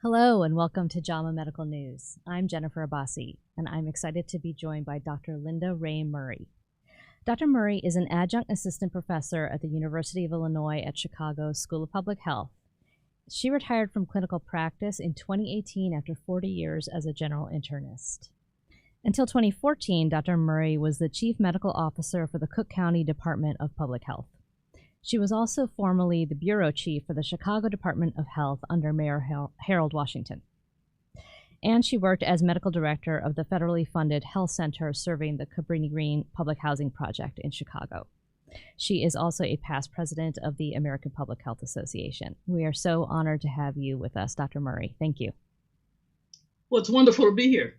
Hello and welcome to JAMA Medical News. I'm Jennifer Abbasi, and I'm excited to be joined by Dr. Rae Murray. Dr. Murray is an adjunct assistant professor at the University of Illinois at Chicago School of Public Health. She retired from clinical practice in 2018 after 40 years as a general internist. Until 2014, Dr. Murray was the chief medical officer for the Cook County Department of Public Health. She was also formerly the bureau chief for the Chicago Department of Health under Mayor Harold Washington. And she worked as medical director of the federally funded health center serving the Cabrini Green Public Housing Project in Chicago. She is also a past president of the American Public Health Association. We are so honored to have you with us, Dr. Murray. Thank you. Well, it's wonderful to be here.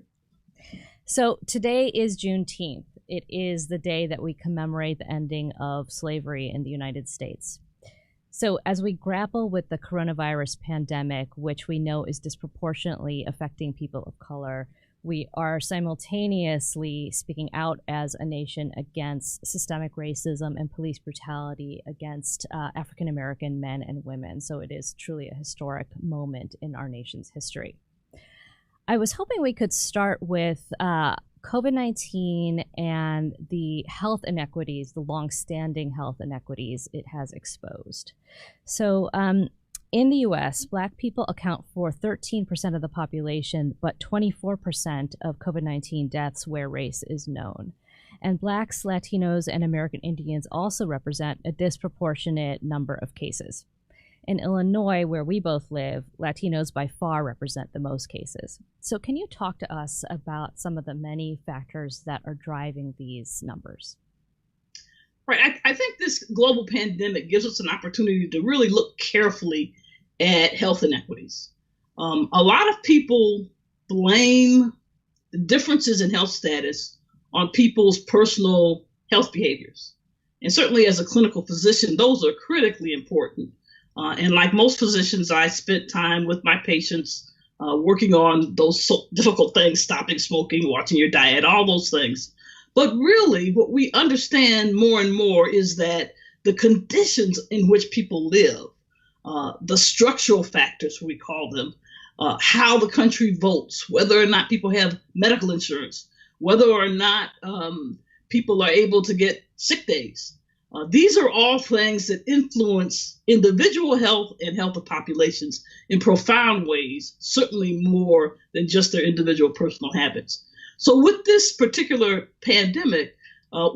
So today is Juneteenth. It is the day that we commemorate the ending of slavery in the United States. So as we grapple with the coronavirus pandemic, which we know is disproportionately affecting people of color, we are simultaneously speaking out as a nation against systemic racism and police brutality against African American men and women. So it is truly a historic moment in our nation's history. I was hoping we could start with COVID-19 and the health inequities, the long-standing health inequities it has exposed. So in the US, Black people account for 13% of the population, but 24% of COVID-19 deaths where race is known. And Blacks, Latinos, and American Indians also represent a disproportionate number of cases. In Illinois, where we both live, Latinos by far represent the most cases. So can you talk to us about some of the many factors that are driving these numbers? Right. I think this global pandemic gives us an opportunity to really look carefully at health inequities. A lot of people blame the differences in health status on people's personal health behaviors. And certainly as a clinical physician, those are critically important. And like most physicians, I spent time with my patients working on those difficult things, stopping smoking, watching your diet, all those things. But really, what we understand more and more is that the conditions in which people live, the structural factors, we call them, how the country votes, whether or not people have medical insurance, whether or not people are able to get sick days. These are all things that influence individual health and health of populations in profound ways, certainly more than just their individual personal habits. So with this particular pandemic,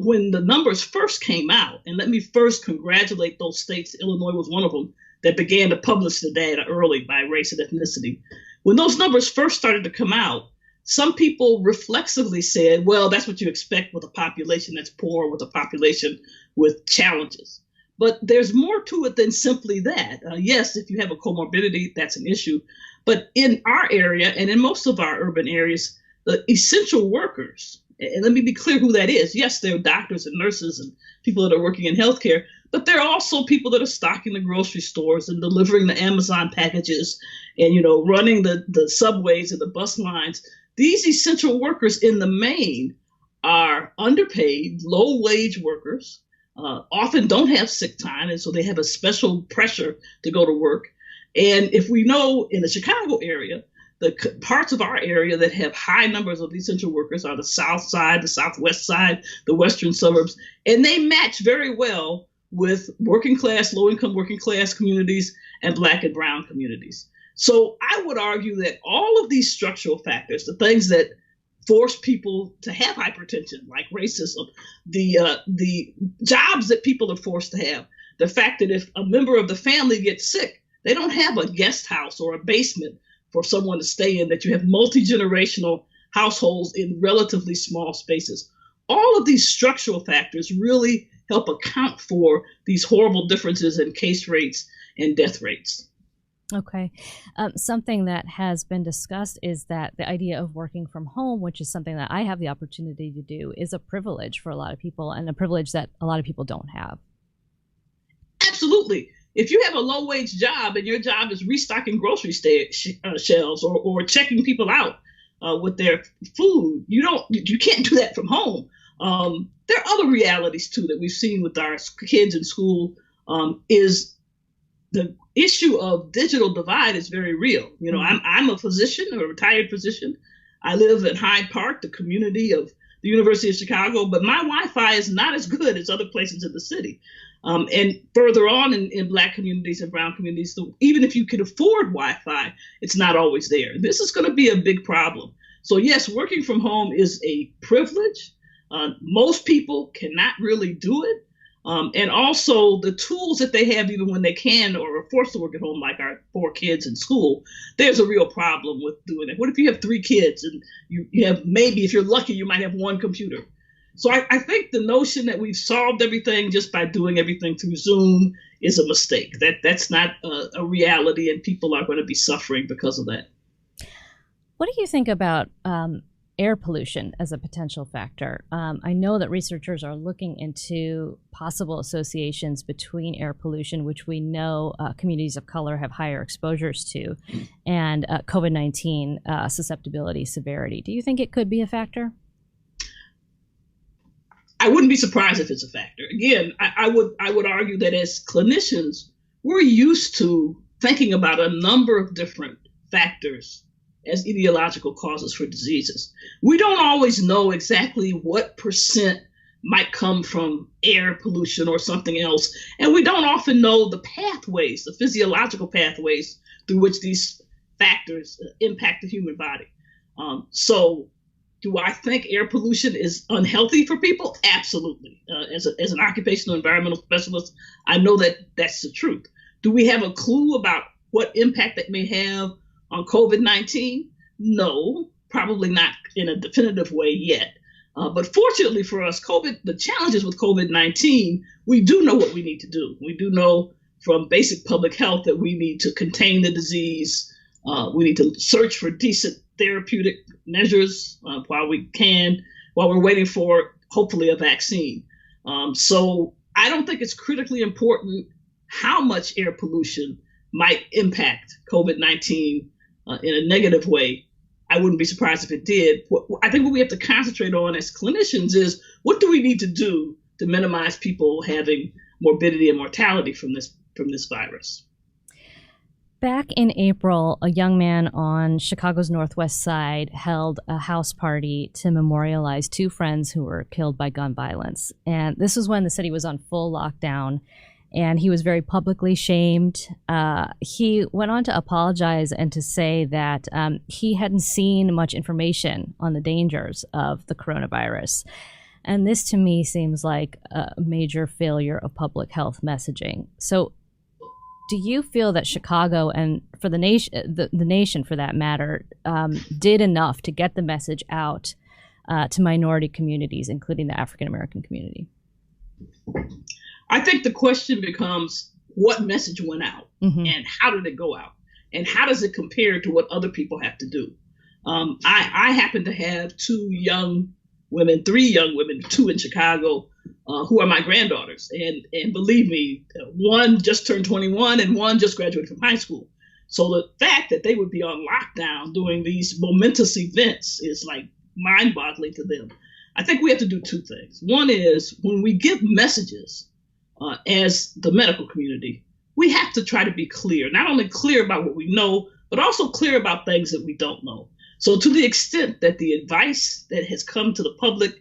when the numbers first came out, and let me first congratulate those states, Illinois was one of them, that began to publish the data early by race and ethnicity. When those numbers first started to come out, some people reflexively said, well, that's what you expect with a population that's poor, with a population with challenges. But there's more to it than simply that. Yes, if you have a comorbidity, that's an issue. But in our area and in most of our urban areas, the essential workers, and let me be clear who that is. Yes, there are doctors and nurses and people that are working in healthcare, but there are also people that are stocking the grocery stores and delivering the Amazon packages and, running the subways and the bus lines. These essential workers in the main are underpaid, low-wage workers, often don't have sick time, and so they have a special pressure to go to work. And if we know in the Chicago area, the parts of our area that have high numbers of essential workers are the south side, the southwest side, the western suburbs, and they match very well with working class, low-income working class communities and Black and brown communities. So I would argue that all of these structural factors, the things that force people to have hypertension, like racism, the jobs that people are forced to have, the fact that if a member of the family gets sick, they don't have a guest house or a basement for someone to stay in, that you have multi-generational households in relatively small spaces. All of these structural factors really help account for these horrible differences in case rates and death rates. Okay. Something that has been discussed is that the idea of working from home, which is something that I have the opportunity to do, is a privilege for a lot of people and a privilege that a lot of people don't have. Absolutely. If you have a low-wage job and your job is restocking grocery shelves or checking people out with their food, you can't do that from home. There are other realities too that we've seen with our kids in school. Is the issue of digital divide is very real. You know, I'm a physician, a retired physician. I live in Hyde Park, the community of the University of Chicago, but my Wi-Fi is not as good as other places in the city. And further on in Black communities and brown communities, so even if you can afford Wi-Fi, it's not always there. This is going to be a big problem. So yes, working from home is a privilege. Most people cannot really do it. And also the tools that they have, even when they can or are forced to work at home, like our 4 kids in school, there's a real problem with doing it. What if you have 3 kids and you have, maybe if you're lucky, you might have 1 computer? So I think the notion that we've solved everything just by doing everything through Zoom is a mistake. That's not a reality, and people are going to be suffering because of that. What do you think about air pollution as a potential factor? I know that researchers are looking into possible associations between air pollution, which we know communities of color have higher exposures to, and COVID-19 susceptibility, severity. Do you think it could be a factor? I wouldn't be surprised if it's a factor. Again, I would argue that as clinicians, we're used to thinking about a number of different factors as etiological causes for diseases. We don't always know exactly what percent might come from air pollution or something else. And we don't often know the pathways, the physiological pathways through which these factors impact the human body. So do I think air pollution is unhealthy for people? Absolutely. As an occupational environmental specialist, I know that that's the truth. Do we have a clue about what impact that may have on COVID-19? No, probably not in a definitive way yet. But fortunately for us, the challenges with COVID-19, we do know what we need to do. We do know from basic public health that we need to contain the disease. We need to search for decent therapeutic measures while we're waiting for, hopefully, a vaccine. So I don't think it's critically important how much air pollution might impact COVID-19 in a negative way. I wouldn't be surprised if it did. I think what we have to concentrate on as clinicians is, what do we need to do to minimize people having morbidity and mortality from this virus? Back in April, a young man on Chicago's Northwest Side held a house party to memorialize 2 friends who were killed by gun violence. And this was when the city was on full lockdown, and he was very publicly shamed. He went on to apologize and to say that he hadn't seen much information on the dangers of the coronavirus. And this, to me, seems like a major failure of public health messaging. So do you feel that Chicago, and for the nation, the nation for that matter, did enough to get the message out to minority communities, including the African American community? I think the question becomes, what message went out, and how did it go out, and how does it compare to what other people have to do? I happen to have 3 young women, 2 in Chicago, who are my granddaughters. And believe me, one just turned 21 and one just graduated from high school. So the fact that they would be on lockdown doing these momentous events is like mind-boggling to them. I think we have to do 2 things. One is, when we give messages as the medical community, we have to try to be clear, not only clear about what we know, but also clear about things that we don't know. So to the extent that the advice that has come to the public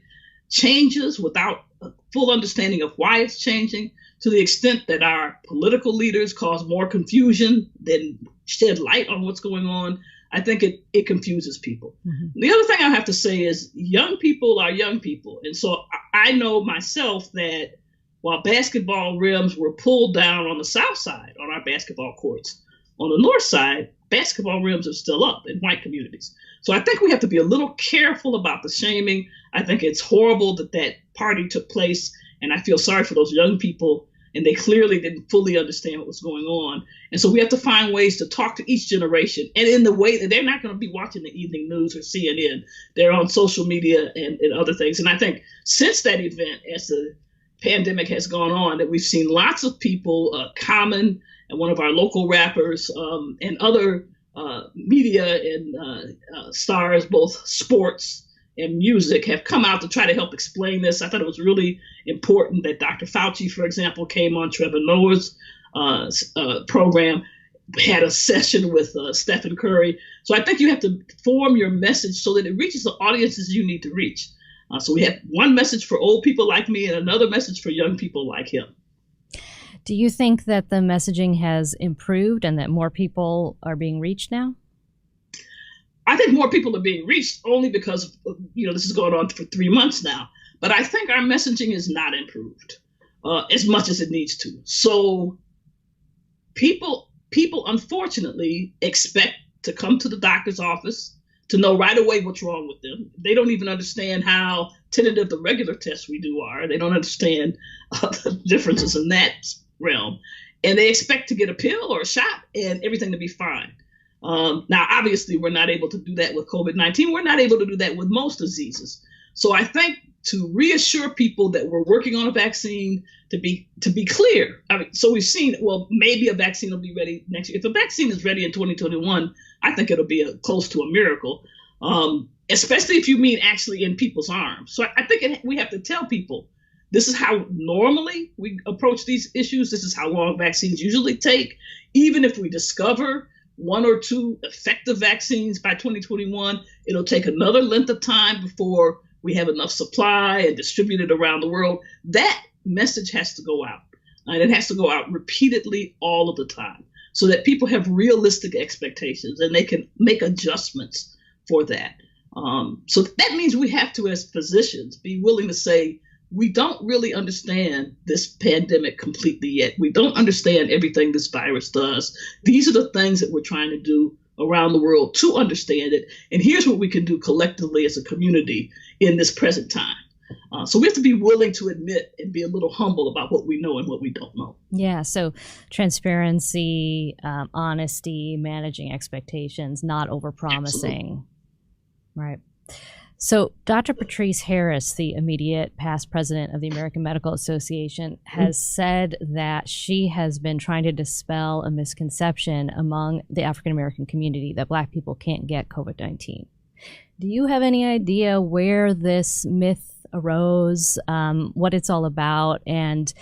changes without a full understanding of why it's changing, to the extent that our political leaders cause more confusion than shed light on what's going on, I think it confuses people. The other thing I have to say is, young people are young people. And so I know myself that while basketball rims were pulled down on the south side on our basketball courts, on the north side, basketball rims are still up in white communities. So I think we have to be a little careful about the shaming. I think it's horrible that party took place, and I feel sorry for those young people, and they clearly didn't fully understand what was going on. And so we have to find ways to talk to each generation, and in the way that they're not going to be watching the evening news or CNN. They're on social media and other things. And I think since that event, as the pandemic has gone on, that we've seen lots of people, Common and one of our local rappers, and other media and stars, both sports and music, have come out to try to help explain this. I thought it was really important that Dr. Fauci, for example, came on Trevor Noah's program, had a session with Stephen Curry. So I think you have to form your message so that it reaches the audiences you need to reach. So we have one message for old people like me and another message for young people like him. Do you think that the messaging has improved and that more people are being reached now? I think more people are being reached only because, this is going on for 3 months now. But I think our messaging is not improved as much as it needs to. So people unfortunately expect to come to the doctor's office to know right away what's wrong with them. They don't even understand how tentative the regular tests we do are. They don't understand the differences in that realm. And they expect to get a pill or a shot and everything to be fine. Now, obviously, we're not able to do that with COVID-19. We're not able to do that with most diseases. So I think to reassure people that we're working on a vaccine, to be clear. So we've seen, well, maybe a vaccine will be ready next year. If a vaccine is ready in 2021, I think it'll be close to a miracle, especially if you mean actually in people's arms. So I think we have to tell people this is how normally we approach these issues. This is how long vaccines usually take. Even if we discover 1 or 2 effective vaccines by 2021, it'll take another length of time before we have enough supply and distribute it around the world. That message has to go out. And it has to go out repeatedly all of the time so that people have realistic expectations and they can make adjustments for that. So that means we have to, as physicians, be willing to say, we don't really understand this pandemic completely yet. We don't understand everything this virus does. These are the things that we're trying to do around the world to understand it. And here's what we can do collectively as a community in this present time. So we have to be willing to admit and be a little humble about what we know and what we don't know. Yeah, so transparency, honesty, managing expectations, not overpromising. Absolutely. Right. So Dr. Patrice Harris, the immediate past president of the American Medical Association, has said that she has been trying to dispel a misconception among the African American community that Black people can't get COVID-19. Do you have any idea where this myth arose, what it's all about, and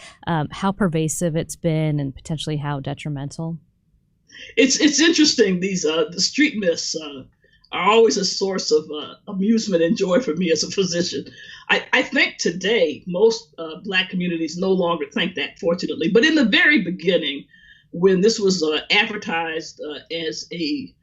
how pervasive it's been and potentially how detrimental? It's interesting. These the street myths are always a source of amusement and joy for me as a physician. I think today most Black communities no longer think that, fortunately. But in the very beginning, when this was advertised as a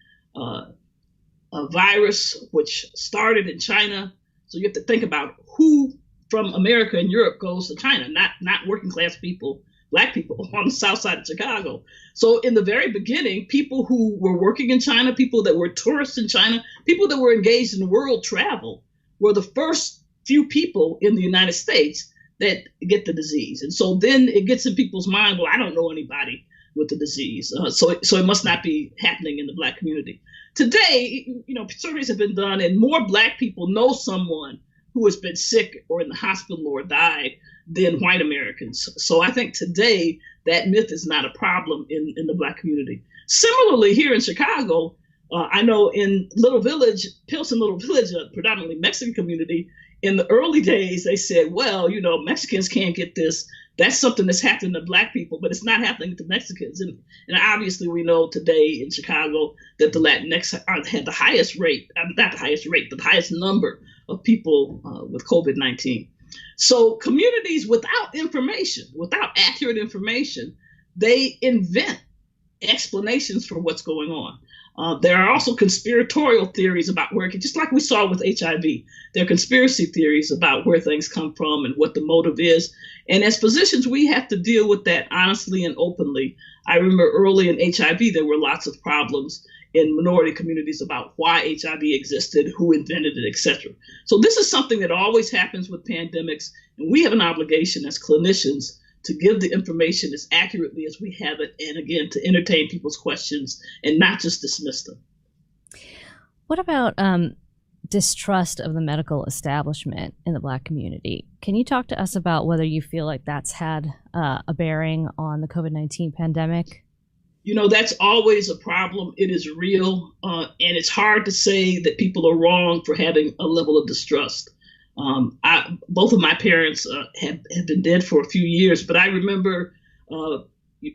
virus which started in China, so you have to think about who from America and Europe goes to China, not working class people, Black people on the south side of Chicago. So in the very beginning, people who were working in China, people that were tourists in China, people that were engaged in world travel were the first few people in the United States that get the disease. And so then it gets in people's mind, well, I don't know anybody with the disease. So it must not be happening in the Black community. Today, surveys have been done and more Black people know someone who has been sick or in the hospital or died than white Americans. So I think today that myth is not a problem in the Black community. Similarly, here in Chicago, I know in Pilsen Little Village, a predominantly Mexican community, in the early days, they said, well, Mexicans can't get this. That's something that's happening to Black people, but it's not happening to Mexicans. And obviously we know today in Chicago that the Latinx had the highest rate, not the highest rate, but the highest number of people with COVID-19. So communities without information, without accurate information, they invent explanations for what's going on. There are also conspiratorial theories about where, just like we saw with HIV, there are conspiracy theories about where things come from and what the motive is. And as physicians, we have to deal with that honestly and openly. I remember early in HIV, there were lots of problems in minority communities about why HIV existed, who invented it, etc. So this is something that always happens with pandemics, and we have an obligation as clinicians to give the information as accurately as we have it, and again, to entertain people's questions and not just dismiss them. What about distrust of the medical establishment in the Black community? Can you talk to us about whether you feel like that's had a bearing on the COVID-19 pandemic? That's always a problem. It is real, and it's hard to say that people are wrong for having a level of distrust. Both of my parents have been dead for a few years, but I remember,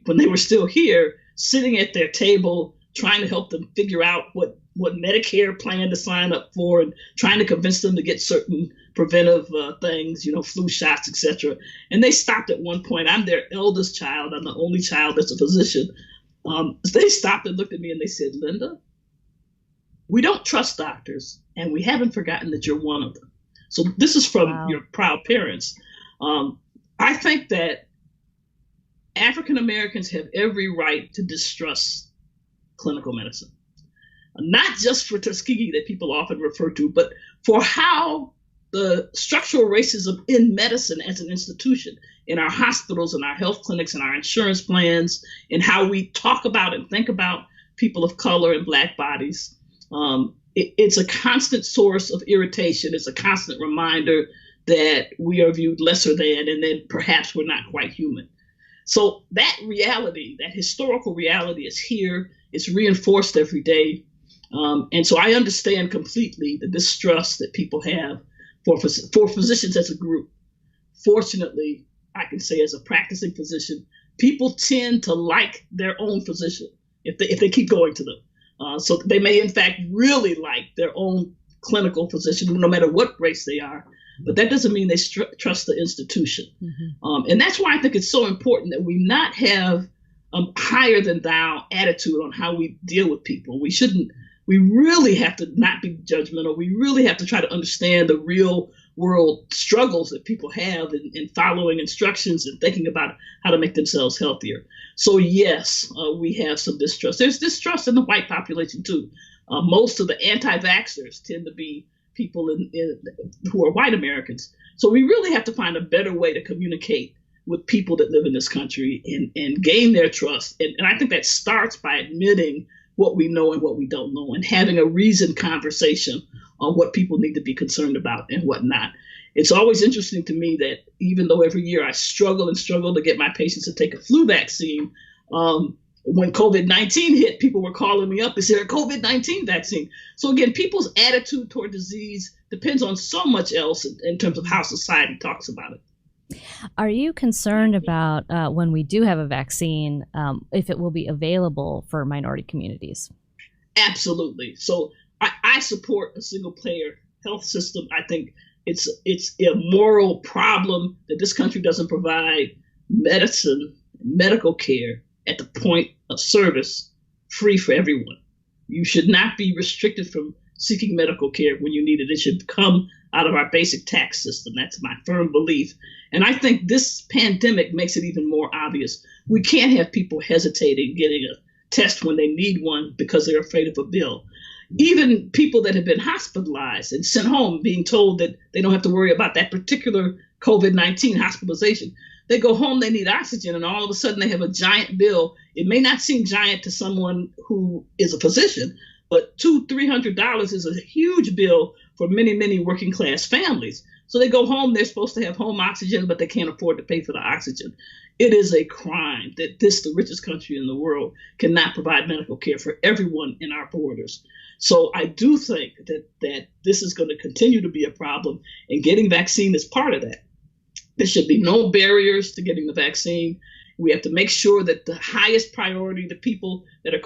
when they were still here, sitting at their table, trying to help them figure out what Medicare plan to sign up for, and trying to convince them to get certain preventive things, flu shots, etc. And they stopped at one point. I'm their eldest child. I'm the only child that's a physician. They stopped and looked at me and they said, "Linda, we don't trust doctors, and we haven't forgotten that you're one of them." So this is from your proud parents. I think that African Americans have every right to distrust clinical medicine, not just for Tuskegee that people often refer to, but for how the structural racism in medicine as an institution, in our hospitals and our health clinics and our insurance plans, and how we talk about and think about people of color and Black bodies. It's a constant source of irritation. It's a constant reminder that we are viewed lesser than, and then perhaps we're not quite human. So that reality, that historical reality, is here. It's reinforced every day. And so I understand completely the distrust that people have for physicians as a group. Fortunately, I can say as a practicing physician, people tend to like their own physician if they keep going to them. So they may, in fact, really like their own clinical physician, no matter what race they are. But that doesn't mean they trust the institution. Mm-hmm. And that's why I think it's so important that we not have a higher than thou attitude on how we deal with people. We really have to not be judgmental. We really have to try to understand the real world struggles that people have in following instructions and thinking about how to make themselves healthier. So yes, we have some distrust. There's distrust in the white population too. Most of the anti-vaxxers tend to be people who are white Americans. So we really have to find a better way to communicate with people that live in this country and gain their trust. And I think that starts by admitting what we know and what we don't know, and having a reasoned conversation on what people need to be concerned about and what not. It's always interesting to me that even though every year I struggle to get my patients to take a flu vaccine, when COVID-19 hit, people were calling me up. They said, a COVID-19 vaccine. So again, people's attitude toward disease depends on so much else in terms of how society talks about it. Are you concerned about when we do have a vaccine, if it will be available for minority communities? Absolutely. So I support a single payer health system. I think it's a moral problem that this country doesn't provide medical care at the point of service free for everyone. You should not be restricted from seeking medical care when you need it. It should come out of our basic tax system. That's my firm belief. And I think this pandemic makes it even more obvious. We can't have people hesitating getting a test when they need one because they're afraid of a bill. Even people that have been hospitalized and sent home being told that they don't have to worry about that particular COVID-19 hospitalization. They go home, they need oxygen, and all of a sudden they have a giant bill. It may not seem giant to someone who is a physician, but $200-300 is a huge bill for many, many working class families. So they go home, they're supposed to have home oxygen, but they can't afford to pay for the oxygen. It is a crime that the richest country in the world, cannot provide medical care for everyone in our borders. So I do think that this is going to continue to be a problem, and getting vaccine is part of that. There should be no barriers to getting the vaccine. We have to make sure that the highest priority, the people that are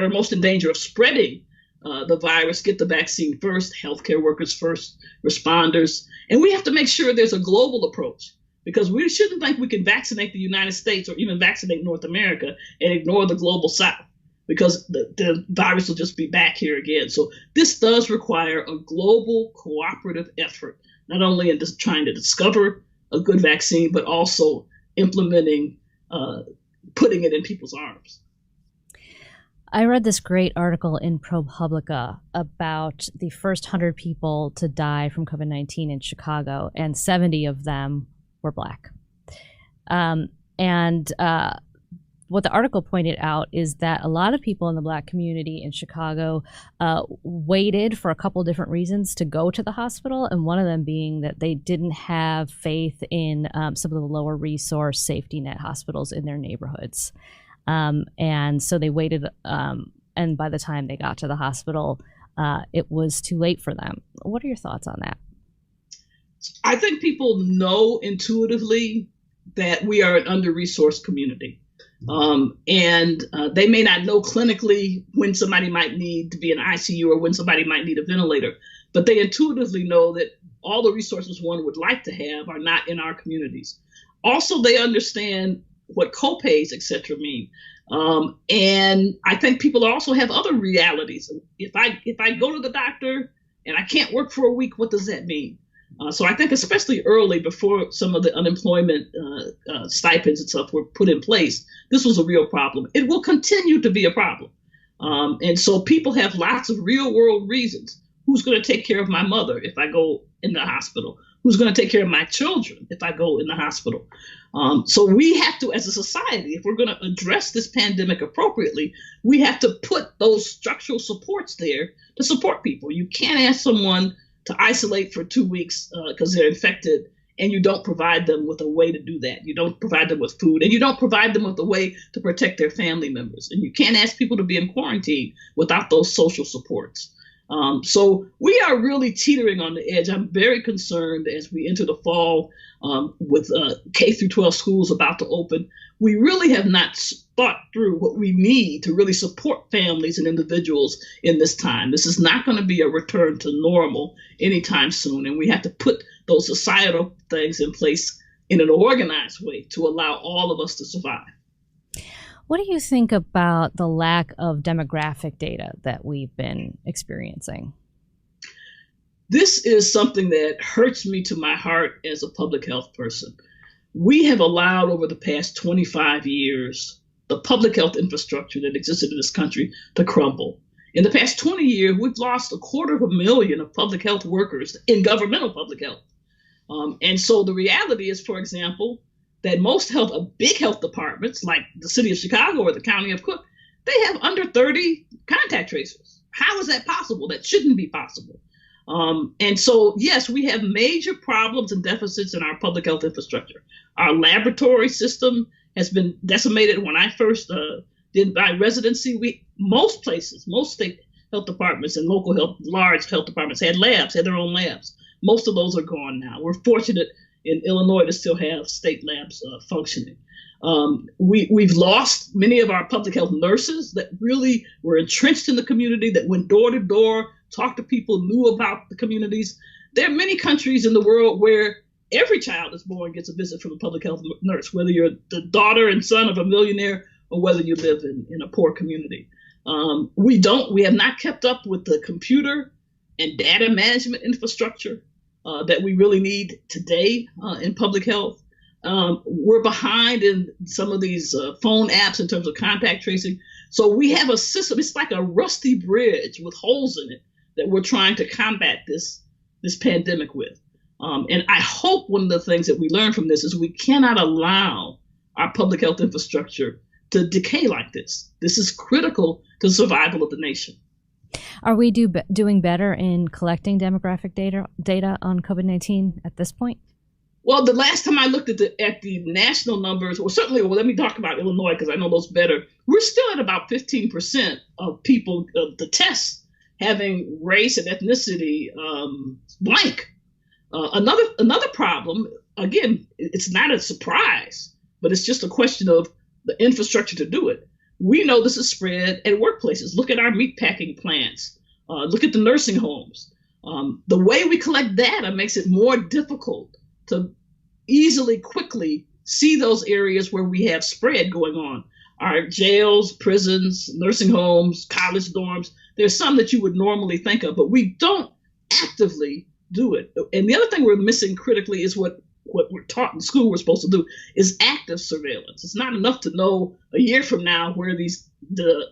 most in danger of spreading the virus, get the vaccine first, healthcare workers first, responders. And we have to make sure there's a global approach, because we shouldn't think we can vaccinate the United States or even vaccinate North America and ignore the global South, because the virus will just be back here again. So this does require a global cooperative effort, not only in just trying to discover a good vaccine, but also implementing, putting it in people's arms. I read this great article in ProPublica about the first 100 people to die from COVID-19 in Chicago, and 70 of them were Black. What the article pointed out is that a lot of people in the Black community in Chicago waited for a couple different reasons to go to the hospital, and one of them being that they didn't have faith in some of the lower resource safety net hospitals in their neighborhoods. And so they waited, and by the time they got to the hospital, it was too late for them. What are your thoughts on that? I think people know intuitively that we are an under-resourced community. And they may not know clinically when somebody might need to be in ICU or when somebody might need a ventilator, but they intuitively know that all the resources one would like to have are not in our communities. Also, they understand what copays, et cetera, mean. And I think people also have other realities. If I go to the doctor and I can't work for a week, what does that mean? So I think especially early, before some of the unemployment stipends and stuff were put in place, this was a real problem. It will continue to be a problem. And so people have lots of real world reasons. Who's going to take care of my mother if I go in the hospital? Who's going to take care of my children if I go in the hospital? So we have to, as a society, if we're going to address this pandemic appropriately, we have to put those structural supports there to support people. You can't ask someone to isolate for 2 weeks because they're infected, and you don't provide them with a way to do that. You don't provide them with food, and you don't provide them with a way to protect their family members. And you can't ask people to be in quarantine without those social supports. So we are really teetering on the edge. I'm very concerned as we enter the fall with K through 12 schools about to open. We really have not thought through what we need to really support families and individuals in this time. This is not going to be a return to normal anytime soon, and we have to put those societal things in place in an organized way to allow all of us to survive. What do you think about the lack of demographic data that we've been experiencing? This is something that hurts me to my heart as a public health person. We have allowed over the past 25 years the public health infrastructure that existed in this country to crumble. In the past 20 years, we've lost 250,000 of public health workers in governmental public health. And so the reality is, for example, that most big health departments, like the city of Chicago or the county of Cook, they have under 30 contact tracers. How is that possible? That shouldn't be possible. And so, yes, we have major problems and deficits in our public health infrastructure. Our laboratory system has been decimated. When I first did my residency, most state health departments and large health departments had their own labs. Most of those are gone now. We're fortunate in Illinois to still have state labs functioning. We've lost many of our public health nurses that really were entrenched in the community, that went door to door, talked to people, knew about the communities. There are many countries in the world where every child that's born gets a visit from a public health nurse, whether you're the daughter and son of a millionaire or whether you live in a poor community. We have not kept up with the computer and data management infrastructure that we really need today in public health. We're behind in some of these phone apps in terms of contact tracing. So we have a system, it's like a rusty bridge with holes in it that we're trying to combat this pandemic with. And I hope one of the things that we learn from this is we cannot allow our public health infrastructure to decay like this. This is critical to the survival of the nation. Are we doing better in collecting demographic data on COVID-19 at this point? Well, the last time I looked at the national numbers, let me talk about Illinois because I know those better. We're still at about 15% of people, of the tests, having race and ethnicity blank. Another problem, again, it's not a surprise, but it's just a question of the infrastructure to do it. We know this is spread at workplaces. Look at our meatpacking plants. Look at the nursing homes. The way we collect data makes it more difficult to easily, quickly see those areas where we have spread going on. Our jails, prisons, nursing homes, college dorms, there's some that you would normally think of, but we don't actively do it. And the other thing we're missing critically is what we're taught in school we're supposed to do is active surveillance. It's not enough to know a year from now where the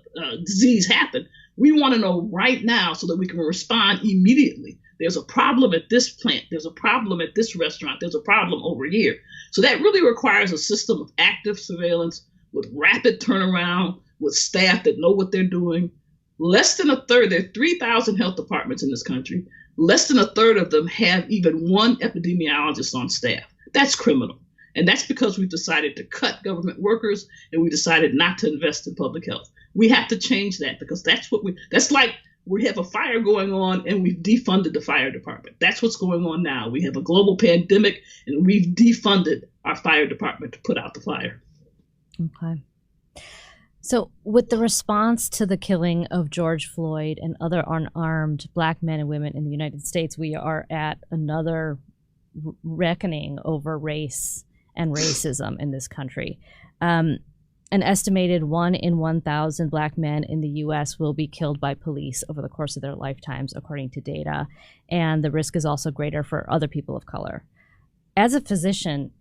disease happened. We want to know right now so that we can respond immediately. There's a problem at this plant. There's a problem at this restaurant. There's a problem over here. So that really requires a system of active surveillance with rapid turnaround, with staff that know what they're doing. Less than a third, there are 3,000 health departments in this country. Less than a third of them have even one epidemiologist on staff. That's criminal. And that's because we've decided to cut government workers and we decided not to invest in public health. We have to change that because that's like we have a fire going on and we've defunded the fire department. That's what's going on now. We have a global pandemic and we've defunded our fire department to put out the fire. Okay. So with the response to the killing of George Floyd and other unarmed Black men and women in the United States, we are at another reckoning over race and racism in this country. An estimated 1 in 1,000 Black men in the U.S. will be killed by police over the course of their lifetimes, according to data. And the risk is also greater for other people of color. As a physician,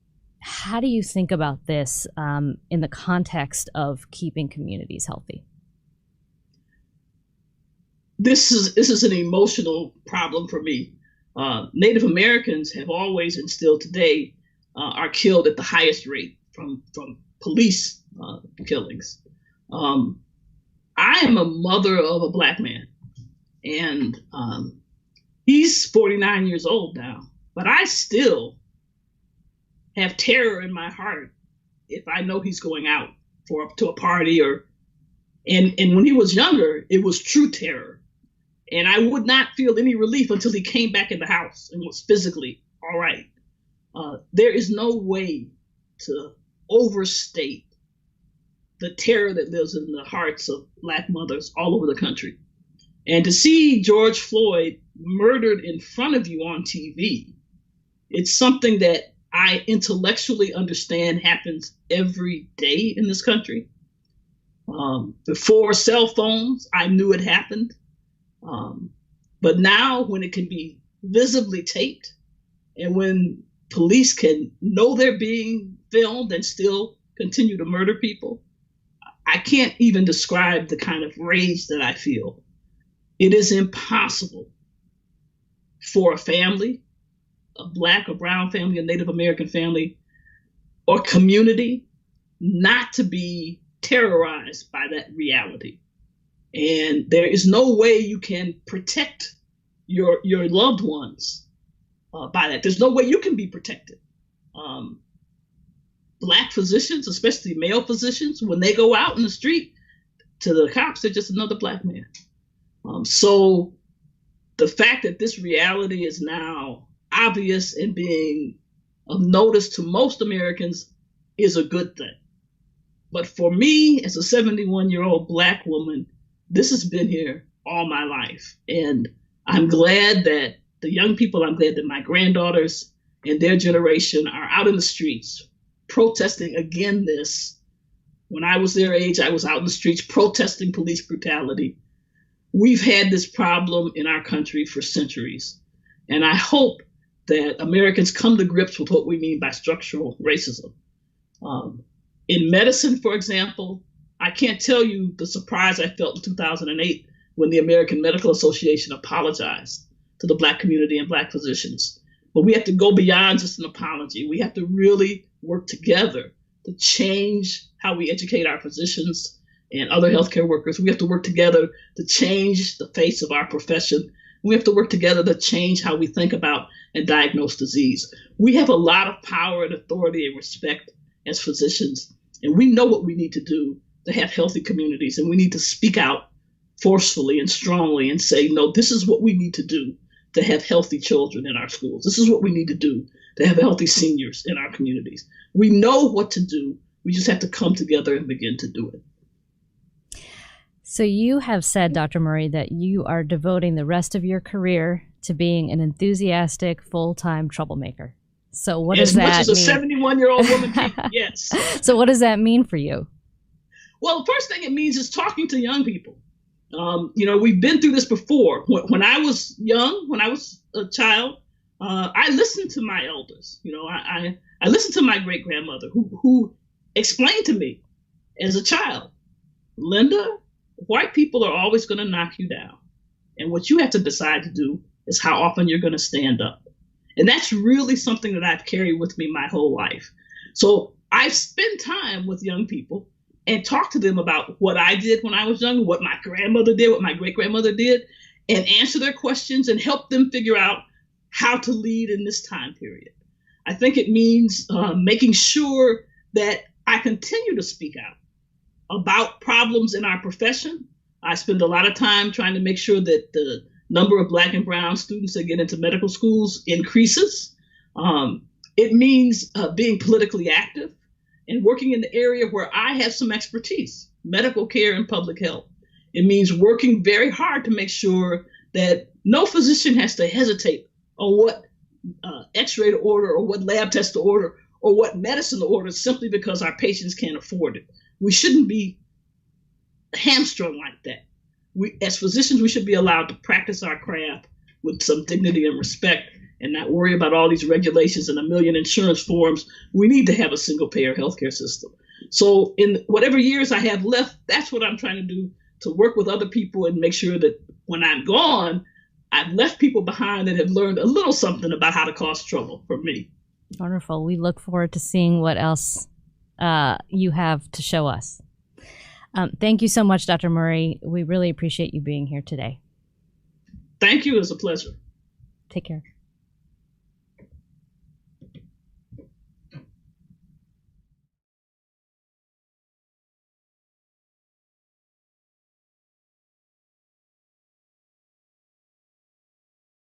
how do you think about this in the context of keeping communities healthy? This is an emotional problem for me. Native Americans have always and still today are killed at the highest rate from police killings. I am a mother of a Black man, and he's 49 years old now, but I still have terror in my heart if I know he's going out to a party and when he was younger, it was true terror. And I would not feel any relief until he came back in the house and was physically all right. There is no way to overstate the terror that lives in the hearts of Black mothers all over the country. And to see George Floyd murdered in front of you on TV, it's something that I intellectually understand happens every day in this country. Before cell phones, I knew it happened. But now when it can be visibly taped and when police can know they're being filmed and still continue to murder people, I can't even describe the kind of rage that I feel. It is impossible for a family, a Black or brown family, a Native American family, or community not to be terrorized by that reality. And there is no way you can protect your loved ones by that. There's no way you can be protected. Black physicians, especially male physicians, when they go out in the street to the cops, they're just another Black man. So the fact that this reality is now obvious and being of notice to most Americans is a good thing. But for me, as a 71-year-old Black woman, this has been here all my life. And I'm glad that I'm glad that my granddaughters and their generation are out in the streets protesting against this. When I was their age, I was out in the streets protesting police brutality. We've had this problem in our country for centuries. And I hope that Americans come to grips with what we mean by structural racism. In medicine, for example, I can't tell you the surprise I felt in 2008 when the American Medical Association apologized to the Black community and Black physicians. But we have to go beyond just an apology. We have to really work together to change how we educate our physicians and other healthcare workers. We have to work together to change the face of our profession. We have to work together to change how we think about and diagnose disease. We have a lot of power and authority and respect as physicians, and we know what we need to do to have healthy communities, and we need to speak out forcefully and strongly and say, no, this is what we need to do to have healthy children in our schools. This is what we need to do to have healthy seniors in our communities. We know what to do. We just have to come together and begin to do it. So you have said, Dr. Murray, that you are devoting the rest of your career to being an enthusiastic, full-time troublemaker. So what does that mean? As much as a 71-year-old woman can, yes. So what does that mean for you? Well, the first thing it means is talking to young people. We've been through this before. When I was young, when I was a child, I listened to my elders. I listened to my great-grandmother who explained to me as a child, Linda, white people are always going to knock you down. And what you have to decide to do is how often you're going to stand up. And that's really something that I've carried with me my whole life. So I've spent time with young people and talked to them about what I did when I was young, what my grandmother did, what my great-grandmother did, and answer their questions and help them figure out how to lead in this time period. I think it means making sure that I continue to speak out about problems in our profession. I spend a lot of time trying to make sure that the number of Black and brown students that get into medical schools increases. It means being politically active and working in the area where I have some expertise, medical care and public health. It means working very hard to make sure that no physician has to hesitate on what x-ray to order or what lab test to order or what medicine to order simply because our patients can't afford it. We shouldn't be hamstrung like that. As physicians, we should be allowed to practice our craft with some dignity and respect and not worry about all these regulations and a million insurance forms. We need to have a single payer healthcare system. So in whatever years I have left, that's what I'm trying to do, to work with other people and make sure that when I'm gone, I've left people behind that have learned a little something about how to cause trouble for me. Wonderful. We look forward to seeing what else you have to show us. Thank you so much, Dr. Murray. We really appreciate you being here today. Thank you. It was a pleasure. Take care.